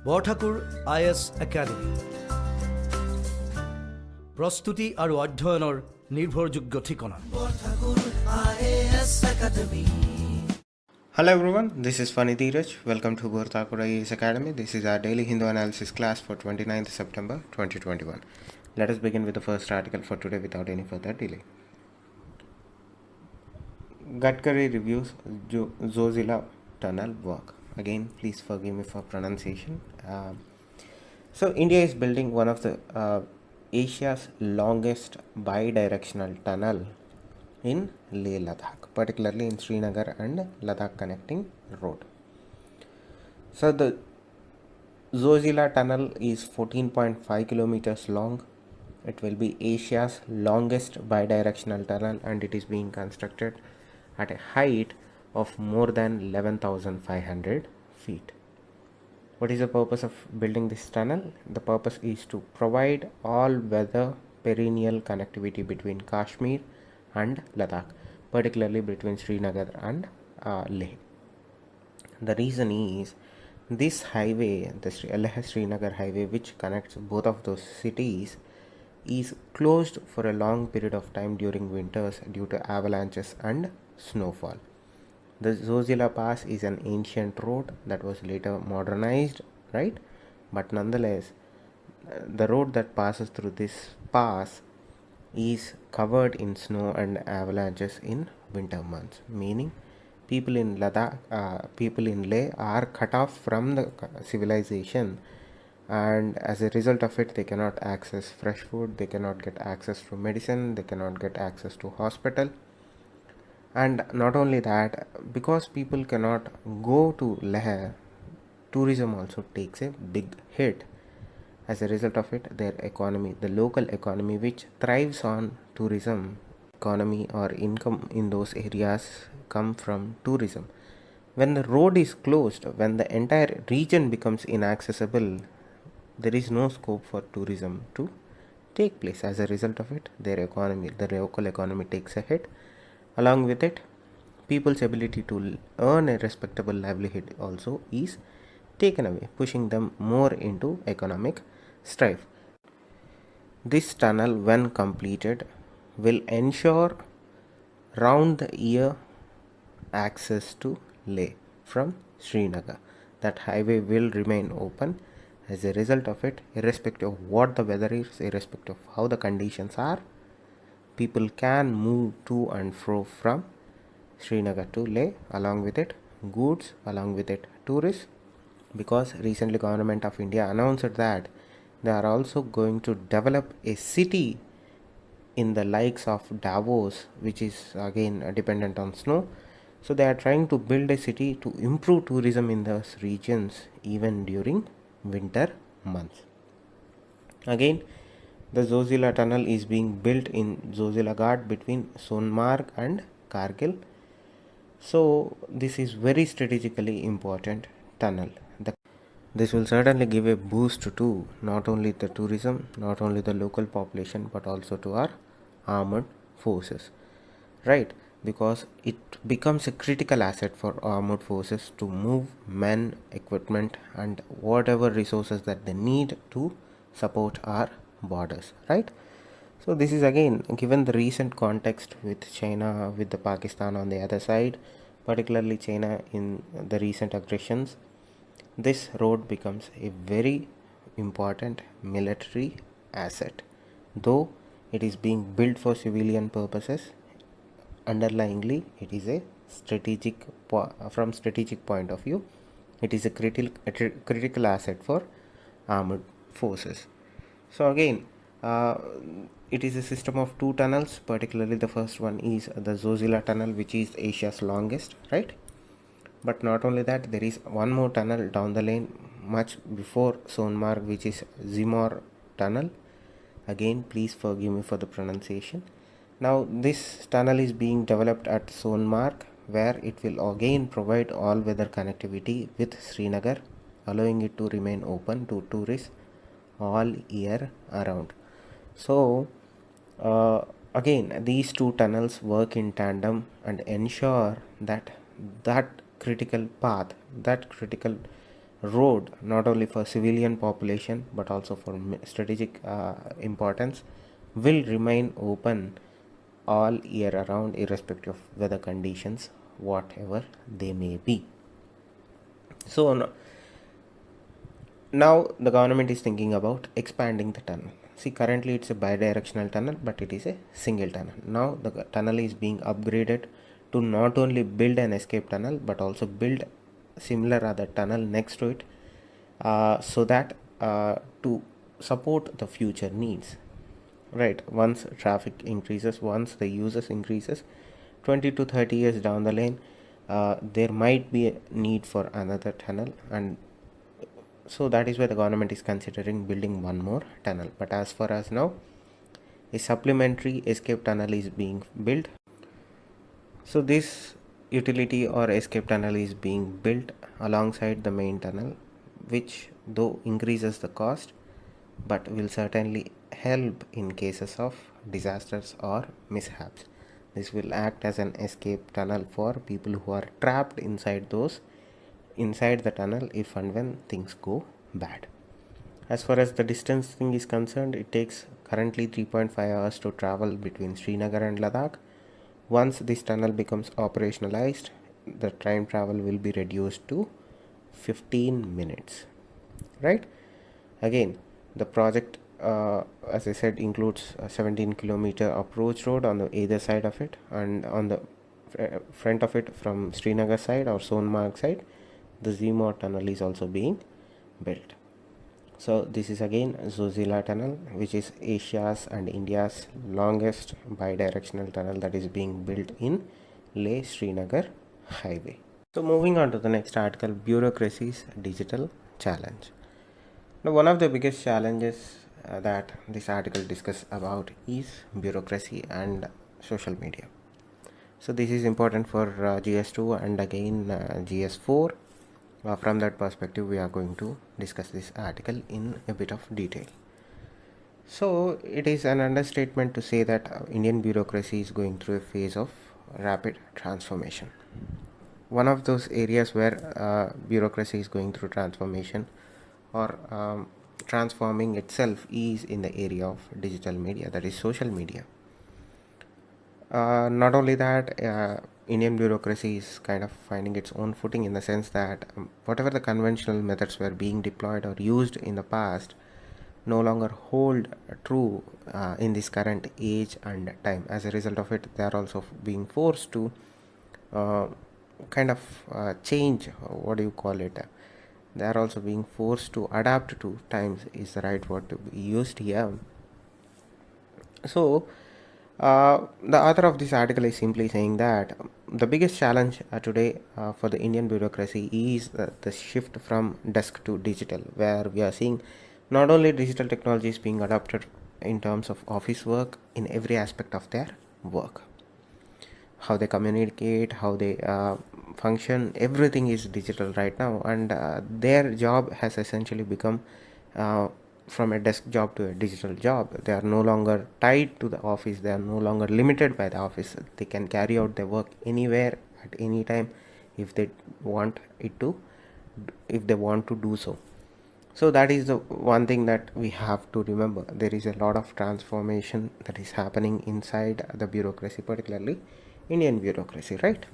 Borthakur IAS academy প্ৰস্তুতি আৰু অধ্যয়নৰ নিৰ্ভৰযোগ্য ঠিকনা Borthakur IAS academy. Hello everyone, this is Fani Dheeraj. Welcome to Bhurthakur IAS Academy. This is our daily Hindu analysis class for 29th September 2021. Let us begin with the first article for today without any further delay. Gadkari reviews Zojila tunnel work. Again, please forgive me for pronunciation. So India is building one of the Asia's longest bi-directional tunnel in Leh Ladakh, particularly in Srinagar and Ladakh connecting road. So the Zojila tunnel is 14.5 kilometers long. It will be Asia's longest bi-directional tunnel and it is being constructed at a height of more than 11,500 feet. What is the purpose of building this tunnel? The purpose is to provide all-weather perennial connectivity between Kashmir and Ladakh, particularly between Srinagar and Leh. The reason is this highway, the Leh-Srinagar highway, which connects both of those cities, is closed for a long period of time during winters due to avalanches and snowfall. The Zojila Pass is an ancient road that was later modernized, right? But nonetheless, the road that passes through this pass is covered in snow and avalanches in winter months, meaning people in Ladakh, people in Leh are cut off from the civilization, and as a result of it, they cannot access fresh food, they cannot get access to medicine, they cannot get access to hospital. And not only that, because people cannot go to Leh, tourism also takes a big hit. As a result of it, their economy, the local economy which thrives on tourism, economy or income in those areas come from tourism. When the road is closed, when the entire region becomes inaccessible, there is no scope for tourism to take place. As a result of it, their economy, the local economy takes a hit. Along with it, people's ability to earn a respectable livelihood also is taken away, pushing them more into economic strife. This tunnel, when completed, will ensure round the year access to Leh from Srinagar. That highway will remain open. As a result of it, irrespective of what the weather is, irrespective of how the conditions are, people can move to and fro from Srinagar to Leh, along with it goods, along with it tourists, because recently government of India announced that they are also going to develop a city in the likes of Davos, which is again dependent on snow. So they are trying to build a city to improve tourism in those regions even during winter months. Again, the Zojila tunnel is being built in Zojila Ghat between Sonmarg and Kargil. So this is very strategically important tunnel. This will certainly give a boost to not only the tourism, not only the local population, but also to our armed forces, right? Because it becomes a critical asset for armed forces to move men, equipment and whatever resources that they need to support our borders, right? So this is again given the recent context with China, with the Pakistan on the other side, particularly China in the recent aggressions. This road becomes a very important military asset. Though it is being built for civilian purposes, underlyingly it is a from strategic point of view, it is a critical asset for armed forces. So again, it is a system of two tunnels. Particularly the first one is the Zojila tunnel, which is Asia's longest, right? But not only that, there is one more tunnel down the lane much before Sonmarg, which is Zimor tunnel. Again, please forgive me for the pronunciation. Now this tunnel is being developed at Sonmarg, where it will again provide all weather connectivity with Srinagar, allowing it to remain open to tourists all year around. So again, these two tunnels work in tandem and ensure that critical path, that critical road, not only for civilian population but also for strategic importance, will remain open all year around, irrespective of weather conditions, whatever they may be. So now the government is thinking about expanding the tunnel. See, currently it's a bi-directional tunnel, but it is a single tunnel. Now the tunnel is being upgraded to not only build an escape tunnel but also build similar other tunnel next to it, so that to support the future needs. Right, once traffic increases, once the users increases, 20 to 30 years down the lane, there might be a need for another tunnel, and so that is why the government is considering building one more tunnel. But as far as now, a supplementary escape tunnel is being built. So this utility or escape tunnel is being built alongside the main tunnel, which though increases the cost but will certainly help in cases of disasters or mishaps. This will act as an escape tunnel for people who are trapped inside the tunnel if and when things go bad. As far as the distance thing is concerned, it takes currently 3.5 hours to travel between Srinagar and Ladakh. Once this tunnel becomes operationalized, the time travel will be reduced to 15 minutes. Right? Again, the project, as I said, includes a 17-kilometer approach road on the either side of it, and on the front of it from Srinagar side or Sonmarg side, the Zimor tunnel is also being built. So this is again Zojila tunnel, which is Asia's and India's longest bi-directional tunnel that is being built in Leh Srinagar highway. So moving on to the next article, bureaucracy's digital challenge. Now, one of the biggest challenges that this article discusses about is bureaucracy and social media. So this is important for GS2 and again GS4. From that perspective, we are going to discuss this article in a bit of detail. So it is an understatement to say that Indian bureaucracy is going through a phase of rapid transformation. One of those areas where bureaucracy is going through transformation or transforming itself is in the area of digital media, that is social media. Not only that, Indian bureaucracy is kind of finding its own footing in the sense that whatever the conventional methods were being deployed or used in the past no longer hold true in this current age and time. As a result of it, they are also being forced to change, what do you call it? They are also being forced to adapt to times is the right word to be used here. So the author of this article is simply saying that the biggest challenge today for the Indian bureaucracy is the shift from desk to digital, where we are seeing not only digital technologies being adopted in terms of office work in every aspect of their work. How they communicate, how they function, everything is digital right now, and their job has essentially become from a desk job to a digital job. They are no longer tied to the office, they are no longer limited by the office. They can carry out their work anywhere at any time if they want to do so. So that is the one thing that we have to remember. There is a lot of transformation that is happening inside the bureaucracy, particularly Indian bureaucracy, right?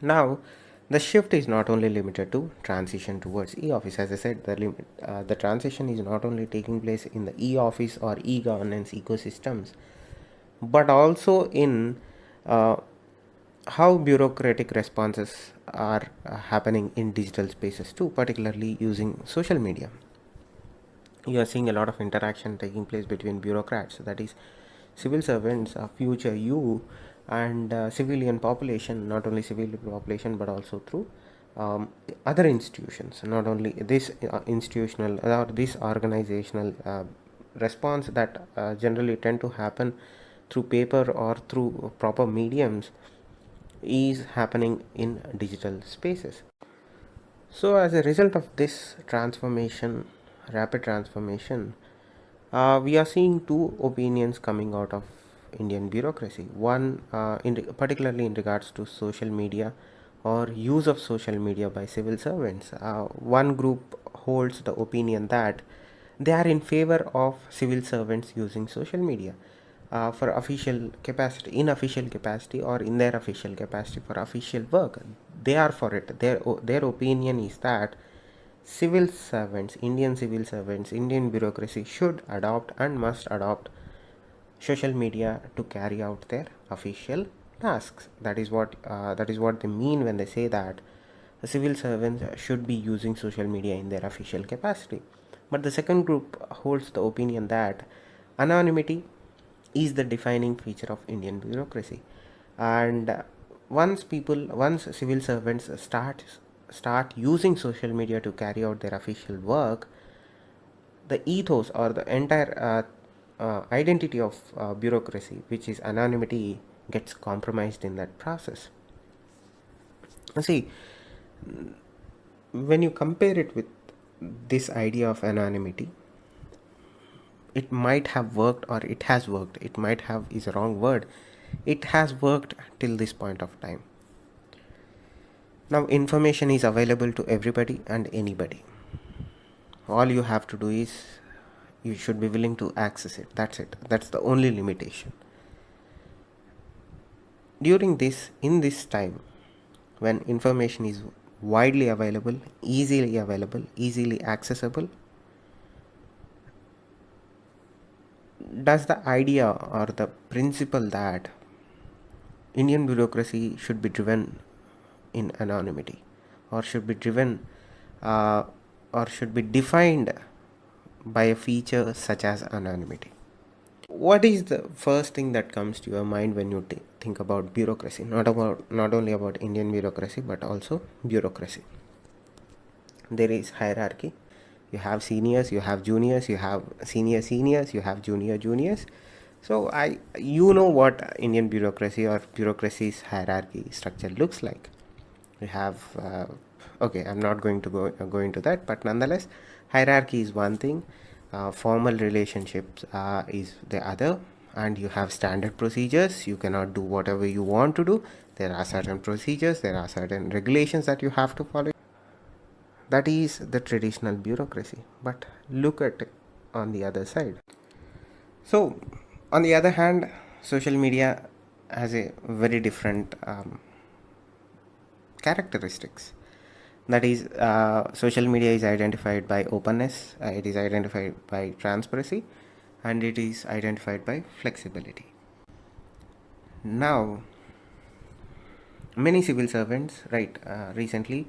Now, the shift is not only limited to transition towards e-office. As I said, the transition is not only taking place in the e-office or e-governance ecosystems, but also in how bureaucratic responses are happening in digital spaces too, particularly using social media. You are seeing a lot of interaction taking place between bureaucrats, that is civil servants, future you, and civilian population, not only civilian population but also through other institutions. Not only this institutional or this organizational response that generally tend to happen through paper or through proper mediums is happening in digital spaces. So as a result of this transformation, rapid transformation, we are seeing two opinions coming out of Indian bureaucracy. One, particularly in regards to social media, or use of social media by civil servants. One group holds the opinion that they are in favor of civil servants using social media for official capacity, in official capacity, or in their official capacity for official work. They are for it. Their opinion is that civil servants, Indian bureaucracy should adopt and must adopt social media to carry out their official tasks. That is what they mean when they say that the civil servants should be using social media in their official capacity. But the second group holds the opinion that anonymity is the defining feature of Indian bureaucracy, and once civil servants start using social media to carry out their official work, the ethos or the entire identity of bureaucracy, which is anonymity, gets compromised in that process. See, when you compare it with this idea of anonymity, it might have worked, or it has worked. It might have is a wrong word. It has worked till this point of time. Now, information is available to everybody and anybody. All you have to do is you should be willing to access it. That's it. That's the only limitation. In this time, when information is widely available, easily accessible, does the idea or the principle that Indian bureaucracy should be driven in anonymity, or should be driven or should be defined by a feature such as anonymity? What is the first thing that comes to your mind when you think about bureaucracy? Not only about Indian bureaucracy, but also bureaucracy. There is hierarchy. You have seniors, you have juniors, you have seniors, you have juniors. So you know what Indian bureaucracy or bureaucracy's hierarchy structure looks like. We have okay, I'm not going to go into that, but nonetheless, hierarchy is one thing, formal relationships is the other, and you have standard procedures. You cannot do whatever you want to do. There are certain procedures, there are certain regulations that you have to follow. That is the traditional bureaucracy. But look at it on the other side. So, on the other hand, social media has a very different characteristics. That is, social media is identified by openness, it is identified by transparency, and it is identified by flexibility. Now, many civil servants, recently,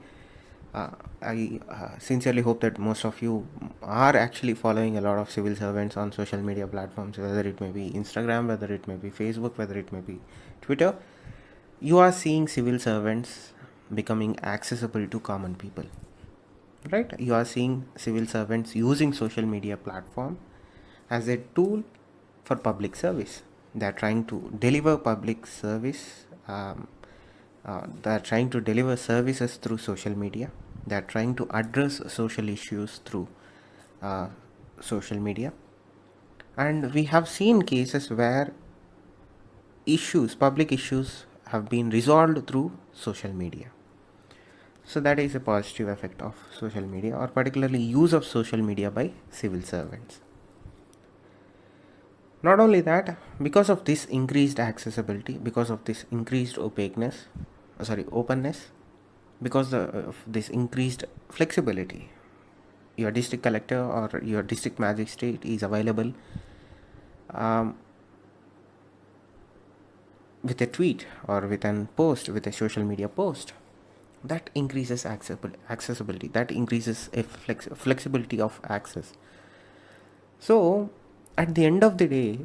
I sincerely hope that most of you are actually following a lot of civil servants on social media platforms, whether it may be Instagram, whether it may be Facebook, whether it may be Twitter. You are seeing civil servants becoming accessible to common people, right? You are seeing civil servants using social media platform as a tool for public service. They are trying to deliver public service. They are trying to deliver services through social media. They are trying to address social issues through social media. And we have seen cases where public issues, have been resolved through social media. So that is a positive effect of social media, or particularly use of social media by civil servants. Not only that, because of this increased accessibility, because of this increased openness, because of this increased flexibility, your district collector or your district magistrate is available with a tweet or with a social media post. That increases accessibility, that increases a flexibility of access. So at the end of the day,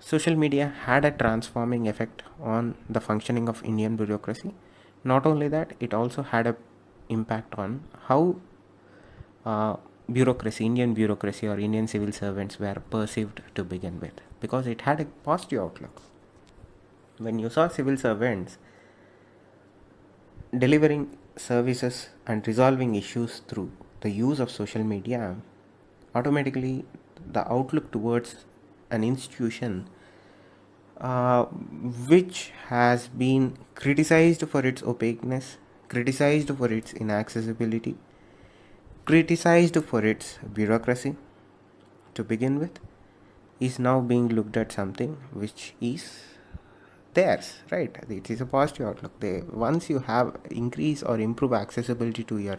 social media had a transforming effect on the functioning of Indian bureaucracy. Not only that, it also had an impact on how Indian bureaucracy or Indian civil servants were perceived to begin with, because it had a positive outlook. When you saw civil servants delivering services and resolving issues through the use of social media, automatically the outlook towards an institution which has been criticized for its opaqueness, criticized for its inaccessibility, criticized for its bureaucracy to begin with, is now being looked at something which is theirs, right? It is a positive outlook. Once you have increase or improve accessibility to your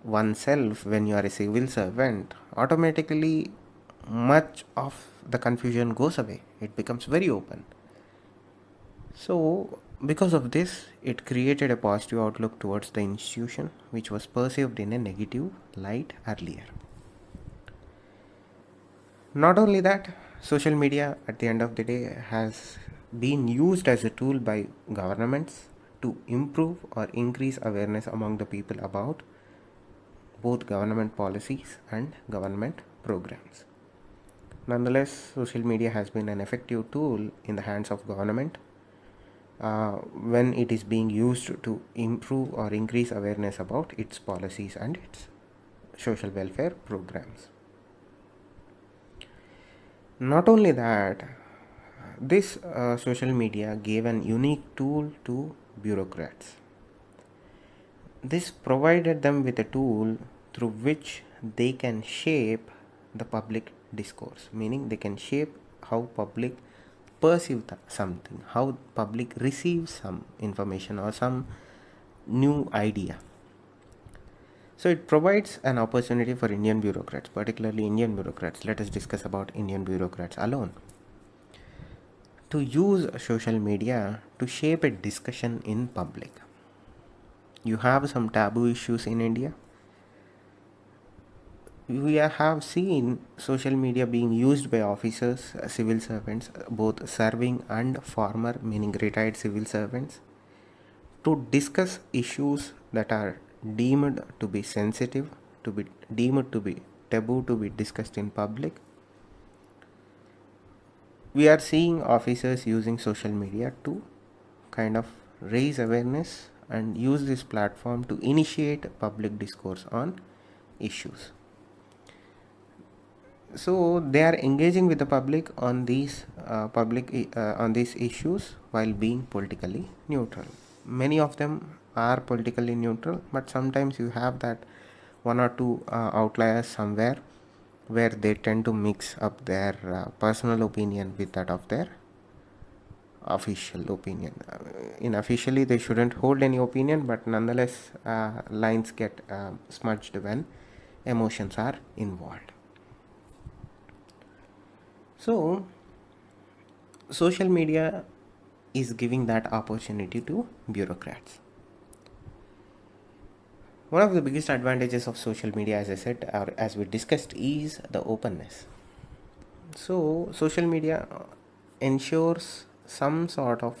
oneself when you are a civil servant, automatically much of the confusion goes away. It becomes very open. So, because of this, it created a positive outlook towards the institution which was perceived in a negative light earlier. Not only that, social media at the end of the day has been used as a tool by governments to improve or increase awareness among the people about both government policies and government programs. Nonetheless, social media has been an effective tool in the hands of government when it is being used to improve or increase awareness about its policies and its social welfare programs. Not only that, this social media gave an unique tool to bureaucrats. This provided them with a tool through which they can shape the public discourse, meaning they can shape how public perceive something, how public receives some information or some new idea. So it provides an opportunity for Indian bureaucrats, particularly Indian bureaucrats. Let us discuss about Indian bureaucrats alone. To use social media to shape a discussion in public. You have some taboo issues in India. We have seen social media being used by officers, civil servants, both serving and former, meaning retired civil servants, to discuss issues that are deemed to be sensitive, to be deemed to be taboo to be discussed in public. We are seeing officers using social media to kind of raise awareness and use this platform to initiate public discourse on issues. So they are engaging with the public on these on these issues while being politically neutral. Many of them are politically neutral, but sometimes you have that one or two outliers somewhere where they tend to mix up their personal opinion with that of their official opinion. Unofficially, they shouldn't hold any opinion, but nonetheless, lines get smudged when emotions are involved. So, social media is giving that opportunity to bureaucrats. One of the biggest advantages of social media, as I said, or as we discussed, is the openness. So, social media ensures some sort of,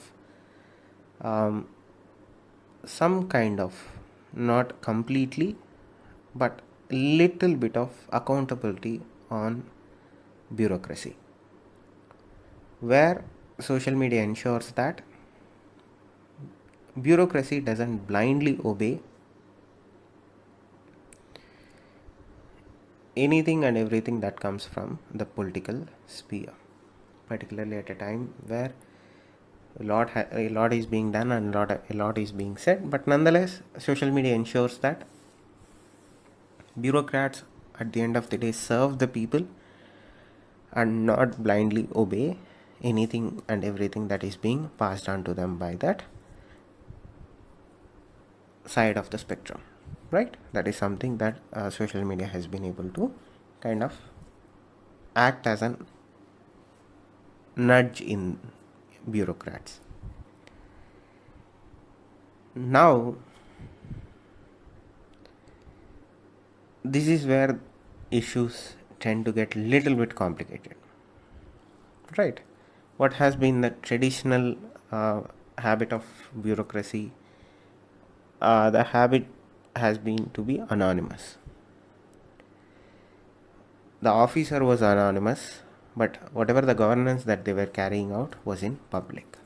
some kind of, not completely, but little bit of accountability on bureaucracy, where social media ensures that bureaucracy doesn't blindly obey anything and everything that comes from the political sphere, particularly at a time where a lot is being done and a lot is being said, but nonetheless, social media ensures that bureaucrats at the end of the day serve the people and not blindly obey anything and everything that is being passed on to them by that side of the spectrum, right? That is something that social media has been able to kind of act as an nudge in bureaucrats. Now, this is where issues tend to get little bit complicated, right? What has been the traditional habit of bureaucracy? The habit has been to be anonymous. The officer was anonymous, but whatever the governance that they were carrying out was in public,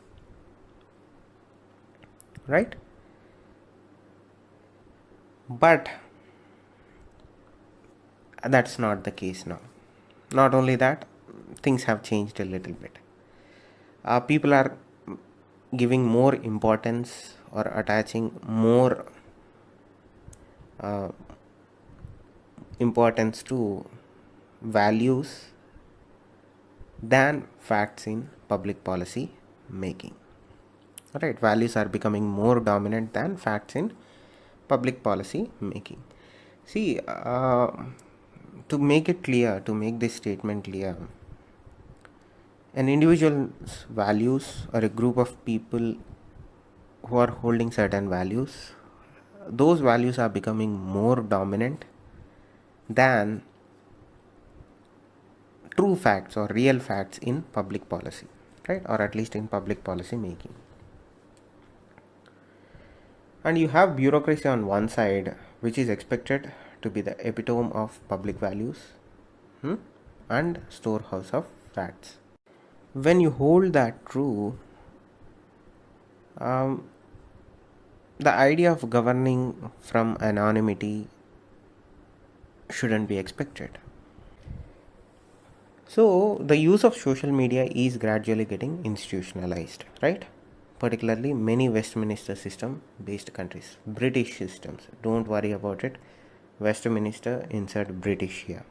right? But that's not the case now. Not only that, things have changed a little bit. People are giving more importance or attaching more uh, importance to values than facts in public policy making. Right, values are becoming more dominant than facts in public policy making. See, to make it clear, to make this statement clear, an individual's values or a group of people who are holding certain values, those values are becoming more dominant than true facts or real facts in public policy, right? Or at least in public policy making. And you have bureaucracy on one side, which is expected to be the epitome of public values, and storehouse of facts. When you hold that true, the idea of governing from anonymity shouldn't be expected. So, the use of social media is gradually getting institutionalized, right? Particularly many Westminster system based countries, British systems. Don't worry about it. Westminster, insert British here.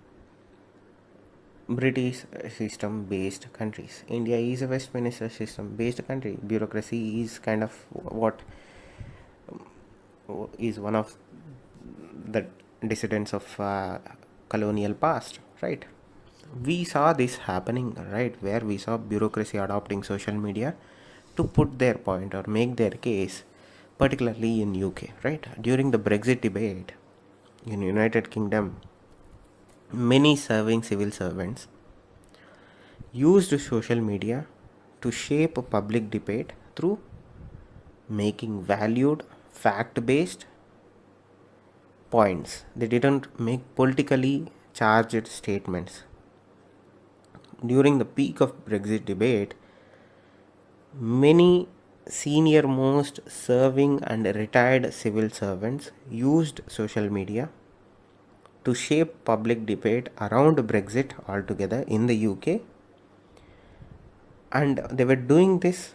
British system based countries. India is a Westminster system based country. Bureaucracy is kind of what is one of the dissidents of colonial past, right? We saw this happening, right, where we saw bureaucracy adopting social media to put their point or make their case, particularly in UK, right? During the Brexit debate in United Kingdom, many serving civil servants used social media to shape a public debate through making valued, fact-based points. They didn't make politically charged statements. During the peak of Brexit debate, many senior most serving and retired civil servants used social media to shape public debate around Brexit altogether in the UK, and they were doing this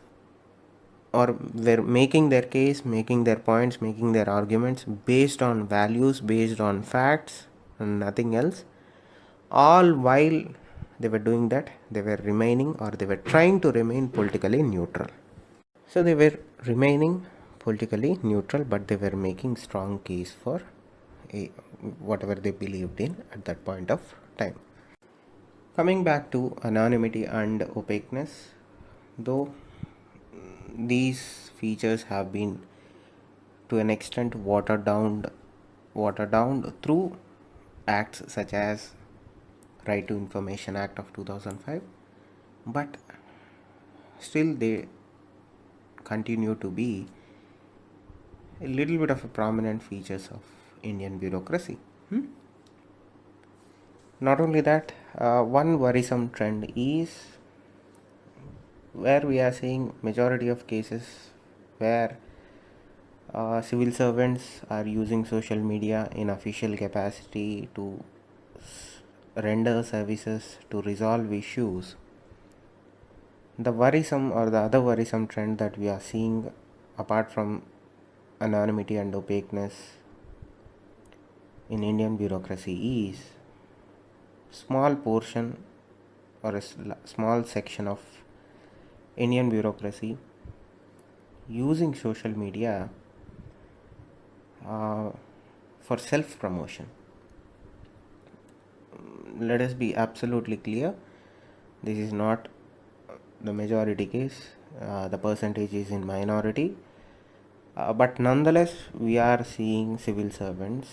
or were making their case, making their points, making their arguments based on values, based on facts and nothing else. All while they were doing that, they were remaining or they were trying to remain politically neutral. So they were remaining politically neutral, but they were making strong case for whatever they believed in at that point of time. Coming back to anonymity and opaqueness, though these features have been to an extent watered down through acts such as Right to Information Act of 2005, but still they continue to be a little bit of a prominent features of Indian bureaucracy. Not only that, one worrisome trend is where we are seeing majority of cases where civil servants are using social media in official capacity to render services, to resolve issues. The worrisome or the other worrisome trend that we are seeing apart from anonymity and opaqueness in Indian bureaucracy is small portion or a small section of Indian bureaucracy using social media for self promotion. Let us be absolutely clear, this is not the majority case, the percentage is in minority, but nonetheless we are seeing civil servants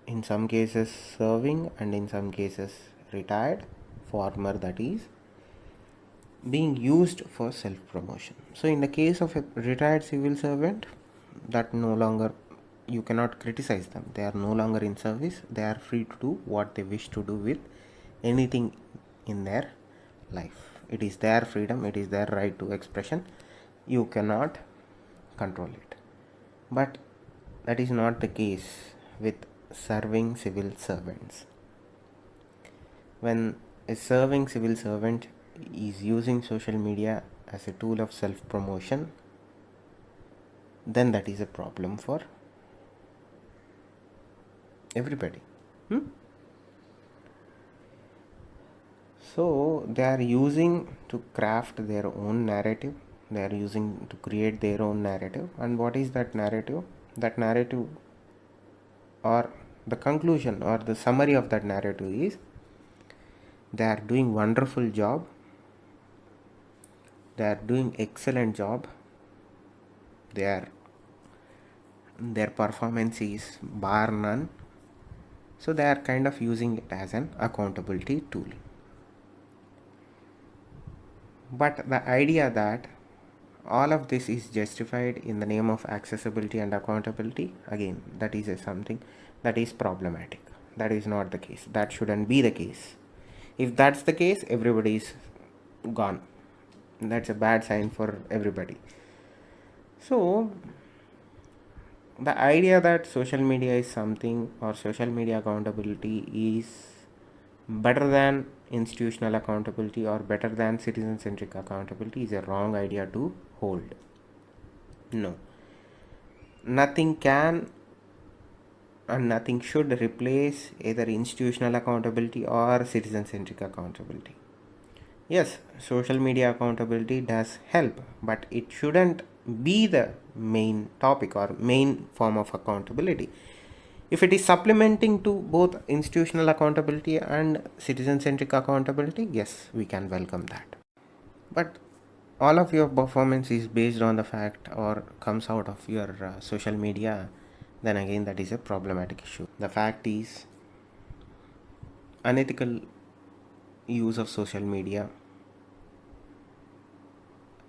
in some cases serving and in some cases retired, former that is, being used for self promotion. So in the case of a retired civil servant, that no longer, you cannot criticize them, they are no longer in service, they are free to do what they wish to do with anything in their life. It is their freedom, it is their right to expression, you cannot control it. But that is not the case with serving civil servants. When a serving civil servant is using social media as a tool of self promotion, then that is a problem for everybody. So they are using to craft their own narrative, they are using to create their own narrative. And what is that narrative? That narrative, or the conclusion or the summary of that narrative, is they are doing wonderful job, they are doing excellent job, their performance is bar none. So they are kind of using it as an accountability tool. But the idea that all of this is justified in the name of accessibility and accountability, again, that is something that is problematic. That is not the case. That shouldn't be the case. If that's the case, everybody is gone. That's a bad sign for everybody. So the idea that social media is something, or social media accountability is better than institutional accountability or better than citizen centric accountability, is a wrong idea to hold. No. Nothing can and nothing should replace either institutional accountability or citizen centric accountability. Yes, social media accountability does help, but it shouldn't be the main topic or main form of accountability. If it is supplementing to both institutional accountability and citizen centric accountability, yes, we can welcome that. But all of your performance is based on the fact or comes out of your social media, then again that is a problematic issue. The fact is, unethical use of social media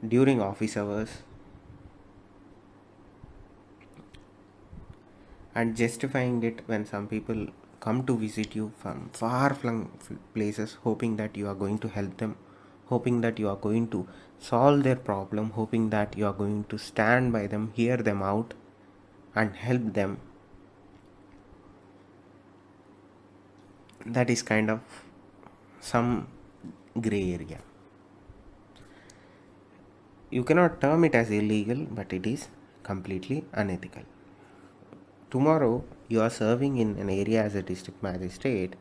during office hours and justifying it when some people come to visit you from far-flung places, hoping that you are going to help them, hoping that you are going to solve their problem, hoping that you are going to stand by them, hear them out and help them. That is kind of some gray area. You cannot term it as illegal, but it is completely unethical. Tomorrow, you are serving in an area as a district magistrate.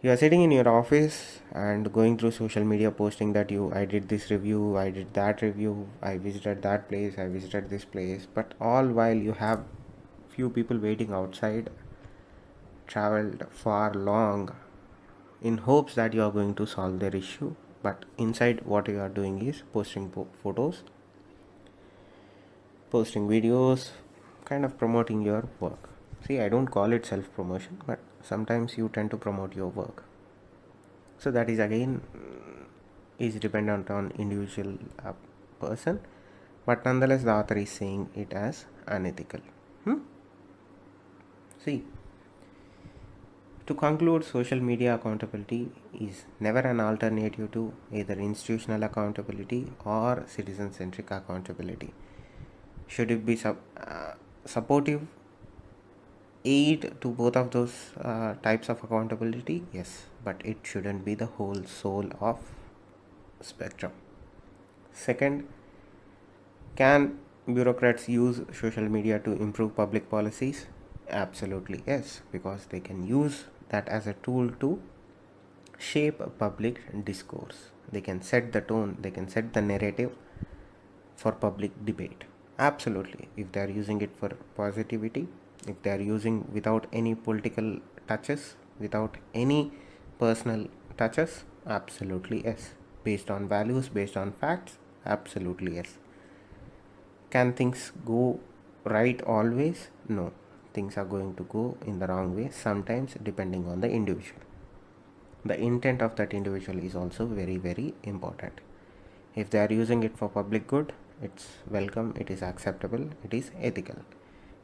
You are sitting in your office and going through social media, posting that I did this review, I did that review, I visited that place, I visited this place. But all while you have few people waiting outside, traveled far long in hopes that you are going to solve their issue. But inside, what you are doing is posting photos, posting videos, kind of promoting your work. See, I don't call it self-promotion, but sometimes you tend to promote your work. So that is again is dependent on individual person, but nonetheless the author is saying it as unethical. See, to conclude, social media accountability is never an alternative to either institutional accountability or citizen-centric accountability. Should it be supportive aid to both of those types of accountability? Yes, but it shouldn't be the whole soul of spectrum. Second, can bureaucrats use social media to improve public policies? Absolutely yes, because they can use that as a tool to shape a public discourse. They can set the tone, they can set the narrative for public debate. Absolutely, if they are using it for positivity, if they are using without any political touches, without any personal touches, absolutely yes. Based on values, based on facts, absolutely yes. Can things go right always? No. Things are going to go in the wrong way sometimes, depending on the individual. The intent of that individual is also very, very important. If they are using it for public good, it's welcome, it is acceptable, it is ethical.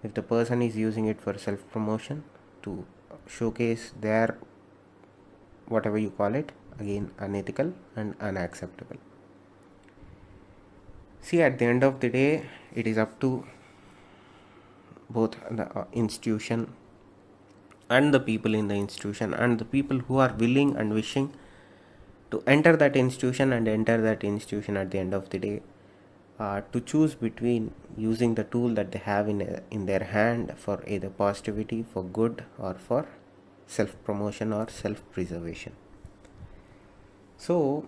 If the person is using it for self-promotion, to showcase their whatever you call it, again unethical and unacceptable. See, at the end of the day, it is up to both the institution and the people in the institution and the people who are willing and wishing to enter that institution and enter that institution at the end of the day, to choose between using the tool that they have in their hand for either positivity, for good, or for self promotion or self preservation. So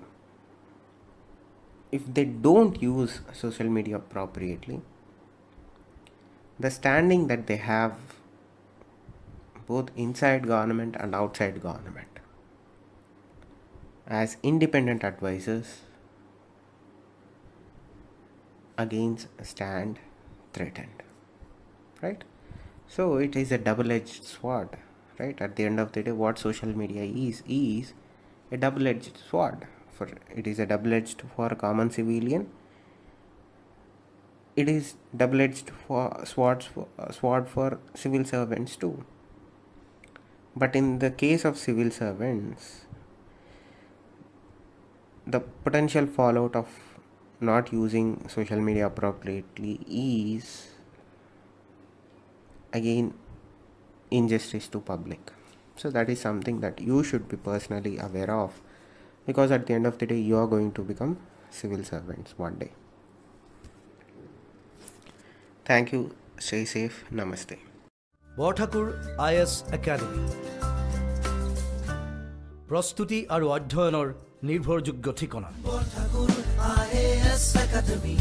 if they don't use social media appropriately, the standing that they have both inside government and outside government as independent advisors against stand threatened, right? So it is a double-edged sword, right? At the end of the day, what social media is a double-edged sword. For it is a double-edged for a common civilian. It is double-edged for sword for civil servants too. But in the case of civil servants, the potential fallout of not using social media appropriately is again injustice to public. So that is something that you should be personally aware of, because at the end of the day you are going to become civil servants one day. Thank you. Stay safe. Namaste. Borthakur IS academy প্ৰস্তুতি আৰু অধ্যয়নৰ নিৰ্ভৰযোগ্য ঠিকনা। Borthakur IS academy.